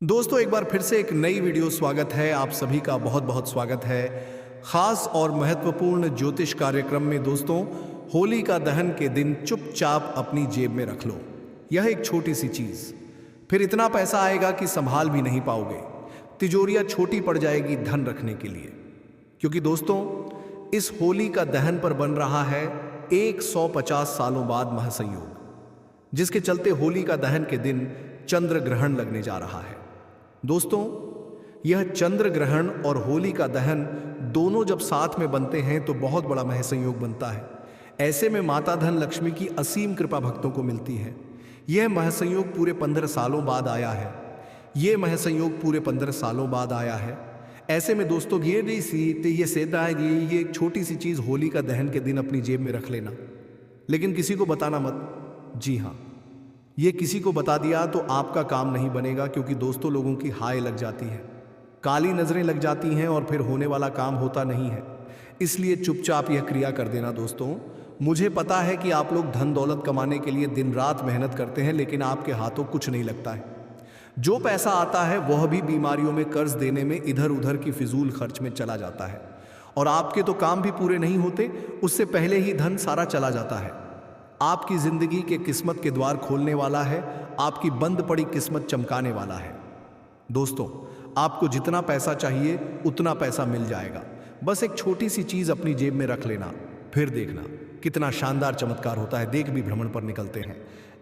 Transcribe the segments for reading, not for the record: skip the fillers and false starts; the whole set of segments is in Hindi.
दोस्तों एक बार फिर से एक नई वीडियो स्वागत है। आप सभी का बहुत बहुत स्वागत है खास और महत्वपूर्ण ज्योतिष कार्यक्रम में। दोस्तों, होली का दहन के दिन चुपचाप अपनी जेब में रख लो यह एक छोटी सी चीज। फिर इतना पैसा आएगा कि संभाल भी नहीं पाओगे। तिजोरियां छोटी पड़ जाएगी धन रखने के लिए। क्योंकि दोस्तों, इस होली का दहन पर बन रहा है 150 सालों बाद महासंयोग, जिसके चलते होली का दहन के दिन चंद्र ग्रहण लगने जा रहा है। दोस्तों, यह चंद्र ग्रहण और होली का दहन दोनों जब साथ में बनते हैं तो बहुत बड़ा महसंयोग बनता है। ऐसे में माता धन लक्ष्मी की असीम कृपा भक्तों को मिलती है। यह महसंयोग पूरे 15 सालों बाद आया है। ऐसे में दोस्तों, ये सेदा है, ये एक छोटी सी चीज होली का दहन के दिन अपनी जेब में रख लेना, लेकिन किसी को बताना मत। जी हाँ, ये किसी को बता दिया तो आपका काम नहीं बनेगा, क्योंकि दोस्तों लोगों की हाय लग जाती है, काली नजरें लग जाती हैं और फिर होने वाला काम होता नहीं है। इसलिए चुपचाप यह क्रिया कर देना। दोस्तों, मुझे पता है कि आप लोग धन दौलत कमाने के लिए दिन रात मेहनत करते हैं, लेकिन आपके हाथों कुछ नहीं लगता है। जो पैसा आता है वह भी बीमारियों में कर्ज देने में, इधर उधर की फिजूल खर्च में चला जाता है। और आपके तो काम भी पूरे नहीं होते, उससे पहले ही धन सारा चला जाता है। आपकी जिंदगी के किस्मत के द्वार खोलने वाला है, आपकी बंद पड़ी किस्मत चमकाने वाला है। दोस्तों, आपको जितना पैसा चाहिए उतना पैसा मिल जाएगा। बस एक छोटी सी चीज अपनी जेब में रख लेना, फिर देखना कितना शानदार चमत्कार होता है। देख भी भ्रमण पर निकलते हैं।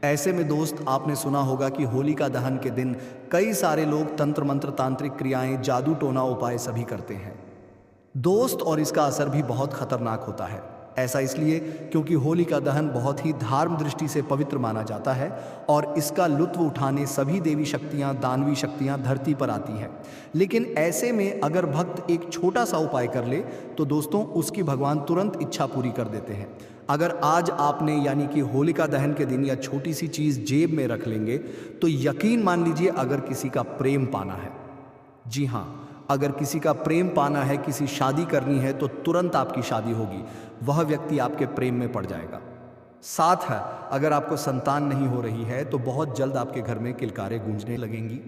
ऐसे में दोस्त, आपने सुना होगा कि होली का दहन के दिन कई सारे लोग तंत्र मंत्र, तांत्रिक क्रियाएं, जादू टोना उपाय सभी करते हैं दोस्त, और इसका असर भी बहुत खतरनाक होता है। ऐसा इसलिए क्योंकि होली का दहन बहुत ही धार्म दृष्टि से पवित्र माना जाता है और इसका लुत्फ उठाने सभी देवी शक्तियां, दानवी शक्तियां धरती पर आती हैं। लेकिन ऐसे में अगर भक्त एक छोटा सा उपाय कर ले तो दोस्तों, उसकी भगवान तुरंत इच्छा पूरी कर देते हैं। अगर आज आपने यानी कि होलिका दहन के दिन या छोटी सी चीज जेब में रख लेंगे तो यकीन मान लीजिए, अगर किसी का प्रेम पाना है, जी हाँ, अगर किसी का प्रेम पाना है, किसी शादी करनी है, तो तुरंत आपकी शादी होगी। वह व्यक्ति आपके प्रेम में पड़ जाएगा। साथ है, अगर आपको संतान नहीं हो रही है तो बहुत जल्द आपके घर में किलकारें गूंजने लगेंगी।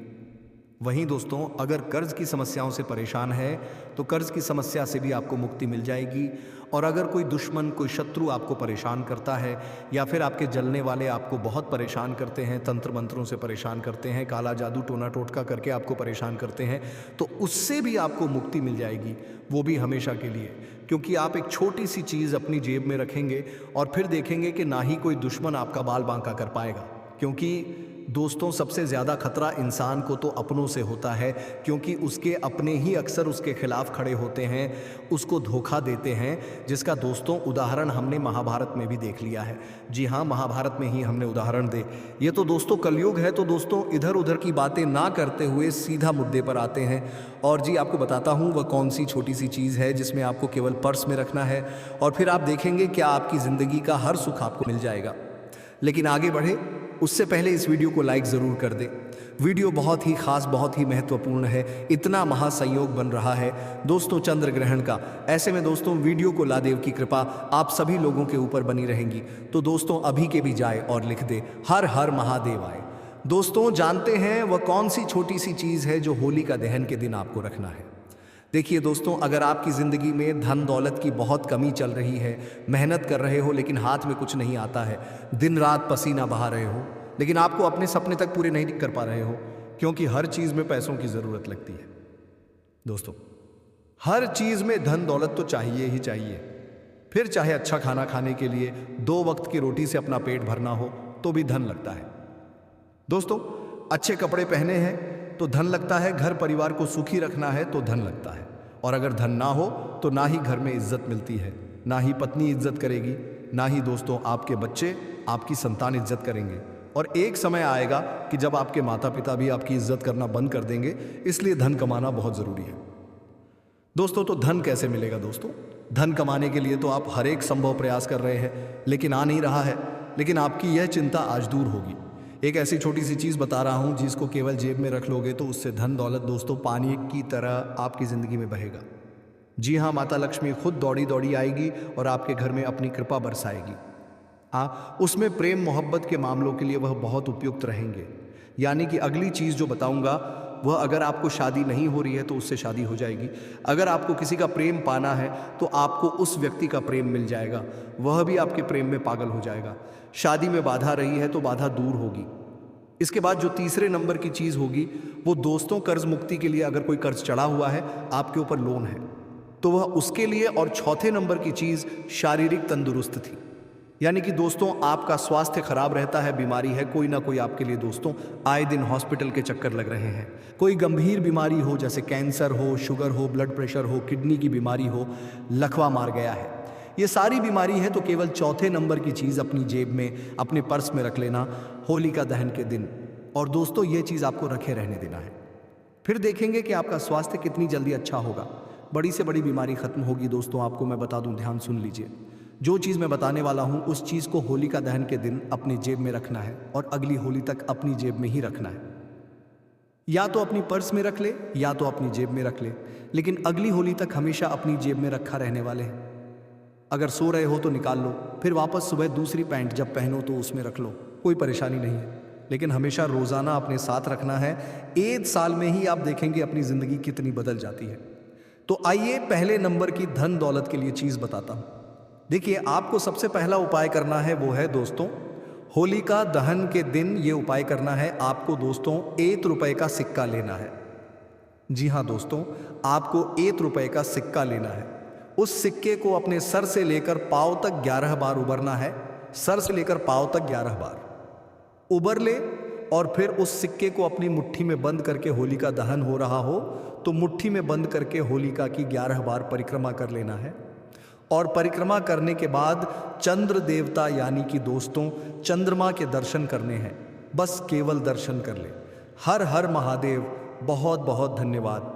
वहीं दोस्तों, अगर कर्ज की समस्याओं से परेशान है तो कर्ज की समस्या से भी आपको मुक्ति मिल जाएगी। और अगर कोई दुश्मन, कोई शत्रु आपको परेशान करता है, या फिर आपके जलने वाले आपको बहुत परेशान करते हैं, तंत्र मंत्रों से परेशान करते हैं, काला जादू टोना टोटका करके आपको परेशान करते हैं, तो उससे भी आपको मुक्ति मिल जाएगी, वो भी हमेशा के लिए। क्योंकि आप एक छोटी सी चीज़ अपनी जेब में रखेंगे और फिर देखेंगे कि ना ही कोई दुश्मन आपका बाल बांका कर पाएगा। क्योंकि दोस्तों, सबसे ज़्यादा खतरा इंसान को तो अपनों से होता है, क्योंकि उसके अपने ही अक्सर उसके खिलाफ खड़े होते हैं, उसको धोखा देते हैं, जिसका दोस्तों उदाहरण हमने महाभारत में भी देख लिया है। जी हाँ, महाभारत में ही हमने उदाहरण दे। ये तो दोस्तों कलयुग है, तो दोस्तों इधर उधर की बातें ना करते हुए सीधा मुद्दे पर आते हैं। और जी, आपको बताता हूँ वह कौन सी छोटी सी चीज़ है जिसमें आपको केवल पर्स में रखना है, और फिर आप देखेंगे क्या आपकी ज़िंदगी का हर सुख आपको मिल जाएगा। लेकिन आगे बढ़े उससे पहले इस वीडियो को लाइक ज़रूर कर दें। वीडियो बहुत ही खास, बहुत ही महत्वपूर्ण है। इतना महासंयोग बन रहा है दोस्तों चंद्र ग्रहण का। ऐसे में दोस्तों, वीडियो को लादेव की कृपा आप सभी लोगों के ऊपर बनी रहेंगी। तो दोस्तों, अभी के भी जाए और लिख दे हर हर महादेव आए। दोस्तों, जानते हैं वह कौन सी छोटी सी चीज़ है जो होली का दहन के दिन आपको रखना है। देखिए दोस्तों, अगर आपकी ज़िंदगी में धन दौलत की बहुत कमी चल रही है, मेहनत कर रहे हो लेकिन हाथ में कुछ नहीं आता है, दिन रात पसीना बहा रहे हो, लेकिन आपको अपने सपने तक पूरे नहीं कर पा रहे हो, क्योंकि हर चीज़ में पैसों की ज़रूरत लगती है। दोस्तों, हर चीज़ में धन दौलत तो चाहिए ही चाहिए। फिर चाहे अच्छा खाना खाने के लिए 2 वक्त की रोटी से अपना पेट भरना हो तो भी धन लगता है। दोस्तों, अच्छे कपड़े पहने हैं तो धन लगता है, घर परिवार को सुखी रखना है तो धन लगता है। और अगर धन ना हो तो ना ही घर में इज्जत मिलती है, ना ही पत्नी इज्जत करेगी, ना ही दोस्तों आपके बच्चे, आपकी संतान इज्जत करेंगे। और एक समय आएगा कि जब आपके माता पिता भी आपकी इज्जत करना बंद कर देंगे। इसलिए धन कमाना बहुत ज़रूरी है दोस्तों। तो धन कैसे मिलेगा दोस्तों? धन कमाने के लिए तो आप हर एक संभव प्रयास कर रहे हैं, लेकिन आ नहीं रहा है। लेकिन आपकी यह चिंता आज दूर होगी। एक ऐसी छोटी सी चीज़ बता रहा हूँ जिसको केवल जेब में रख लोगे तो उससे धन दौलत दोस्तों पानी की तरह आपकी ज़िंदगी में बहेगा। जी हाँ, माता लक्ष्मी खुद दौड़ी दौड़ी आएगी और आपके घर में अपनी कृपा बरसाएगी। हाँ, उसमें प्रेम मोहब्बत के मामलों के लिए वह बहुत उपयुक्त रहेंगे। यानी कि अगली चीज़ जो बताऊंगा वह अगर आपको शादी नहीं हो रही है तो उससे शादी हो जाएगी। अगर आपको किसी का प्रेम पाना है तो आपको उस व्यक्ति का प्रेम मिल जाएगा, वह भी आपके प्रेम में पागल हो जाएगा। शादी में बाधा रही है तो बाधा दूर होगी। इसके बाद जो तीसरे नंबर की चीज़ होगी वो दोस्तों, कर्ज मुक्ति के लिए अगर कोई कर्ज चढ़ा हुआ है, आपके ऊपर लोन है तो वह उसके लिए। और चौथे नंबर की चीज़ शारीरिक तंदुरुस्त थी, यानी कि दोस्तों आपका स्वास्थ्य खराब रहता है, बीमारी है, कोई ना कोई आपके लिए दोस्तों आए दिन हॉस्पिटल के चक्कर लग रहे हैं। कोई गंभीर बीमारी हो, जैसे कैंसर हो, शुगर हो, ब्लड प्रेशर हो, किडनी की बीमारी हो, लकवा मार गया है, ये सारी बीमारी है तो केवल चौथे नंबर की चीज़ अपनी जेब में, अपने पर्स में रख लेना होलिका दहन के दिन। और दोस्तों ये चीज़ आपको रखे रहने देना है, फिर देखेंगे कि आपका स्वास्थ्य कितनी जल्दी अच्छा होगा, बड़ी से बड़ी बीमारी खत्म होगी। दोस्तों आपको मैं बता दूं, ध्यान सुन लीजिए, जो चीज़ मैं बताने वाला हूं उस चीज़ को होलिका दहन के दिन अपनी जेब में रखना है और अगली होली तक अपनी जेब में ही रखना है। या तो अपनी पर्स में रख ले या तो अपनी जेब में रख ले, लेकिन अगली होली तक हमेशा अपनी जेब में रखा रहने वाले हैं। अगर सो रहे हो तो निकाल लो, फिर वापस सुबह दूसरी पैंट जब पहनो तो उसमें रख लो, कोई परेशानी नहीं है, लेकिन हमेशा रोज़ाना अपने साथ रखना है। 1 साल में ही आप देखेंगे अपनी ज़िंदगी कितनी बदल जाती है। तो आइए पहले नंबर की धन दौलत के लिए चीज़ बताता हूँ। देखिए, आपको सबसे पहला उपाय करना है वो है दोस्तों, होलिका दहन के दिन ये उपाय करना है आपको दोस्तों, 1 रुपए का सिक्का लेना है। जी हाँ दोस्तों, आपको 1 रुपए का सिक्का लेना है। उस सिक्के को अपने सर से लेकर पाँव तक 11 बार उबरना है। सर से लेकर पाँव तक 11 बार उबर ले और फिर उस सिक्के को अपनी मुट्ठी में बंद करके, होलिका दहन हो रहा हो तो मुट्ठी में बंद करके होलिका की 11 बार परिक्रमा कर लेना है। और परिक्रमा करने के बाद चंद्र देवता यानी कि दोस्तों चंद्रमा के दर्शन करने हैं, बस केवल दर्शन कर ले। हर हर महादेव, बहुत बहुत धन्यवाद।